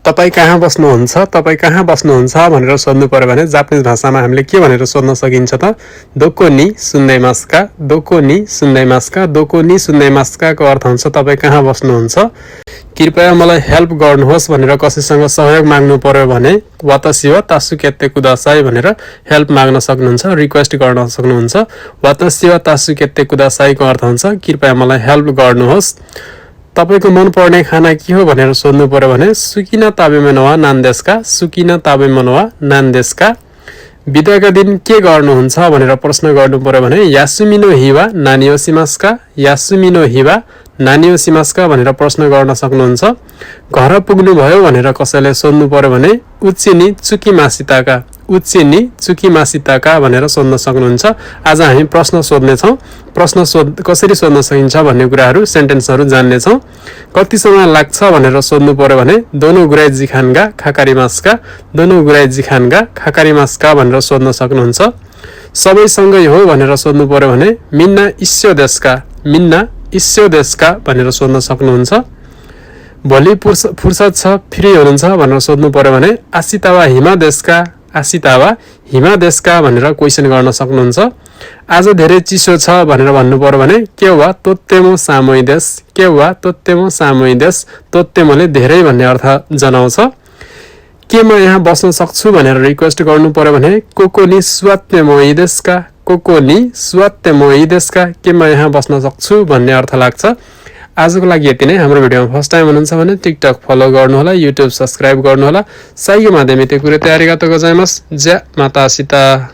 तपाई कहाँ बस्नुहुन्छ भनेर सोध्नु पर्यो भने जापानिज भाषामा हामीले के भनेर सोध्न सकिन्छ त दोको नि सुन्दैमास्का को अर्थ हुन्छ तपाई कहाँ बस्नुहुन्छ। कृपया मलाई हेल्प गर्नुहोस् भनेर कसैसँग सहयोग माग्नु पर्यो भने वातासी वा तासुकेते कुदासाई भनेर हेल्प माग्न सक्नुहुन्छ, रिक्वेस्ट गर्न सक्नुहुन्छ। वातासी वा तासुकेते कुदासाई को अर्थ हुन्छ कृपया मलाई हेल्प गर्नुहोस्। तपाईको मन पर्ने खाना के हो भनेर सोध्नु पर्यो भने सुकिना ताबेमन वा नान्देस्का। बिदाका दिन के गर्नुहुन्छ भनेर प्रश्न गर्नु पर्यो भने यासुमिनो हिवा नानियोसिमास्का भनेर प्रश्न गर्न सक्नुहुन्छ। घर पुग्नु भयो भनेर कसैले सोध्नु पर्यो भने उच्चिनी चुकीमासिताका भनेर सोध्न सक्नुहुन्छ। आज हामी प्रश्न सोध्ने छौं। कसरी सोध्न सकिन्छ भन्ने कुराहरू सेन्टेन्सहरू जान्ने छौं। कति समय लाग्छ भनेर सोध्नु पर्यो भने दोनो गुराई जिखानगा खाकारिमास्का भनेर सोध्न सक्नुहुन्छ। सबैसँगै हो भनेर सोध्नु पर्यो भने मिन्ना इस्यो देशका भनेर सोध्न सक्नुहुन्छ। भोलि फुर्सद छ फ्री हुनुहुन्छ भनेर सोध्नु पर्यो भने आसितावा हिमा देशका भनेर क्वेशन गर्न सक्नुहुन्छ। आज धेरै चिसो छ भनेर भन्नु पर्यो भने केवा तोत्तेमो सामोइदेश तोत्तेमोले धेरै भन्ने अर्थ जनाउँछ। के म यहाँ बस्न सक्छु भनेर रिक्वेस्ट गर्नु पर्यो भने कोकोनी स्वात्तेमोइदेस्का के म यहाँ बस्न सक्छु भन्ने अर्थ लाग्छ। आजको लागि यति नै। हाम्रो भिडियोमा फर्स्ट टाइम हुनुहुन्छ भने टिकटक फलो गर्नुहोला, युट्युब सब्स्क्राइब गर्नुहोला। साइको माध्यमिक कुरो तयारी गर्दै गजाइमस। जय माता सीता।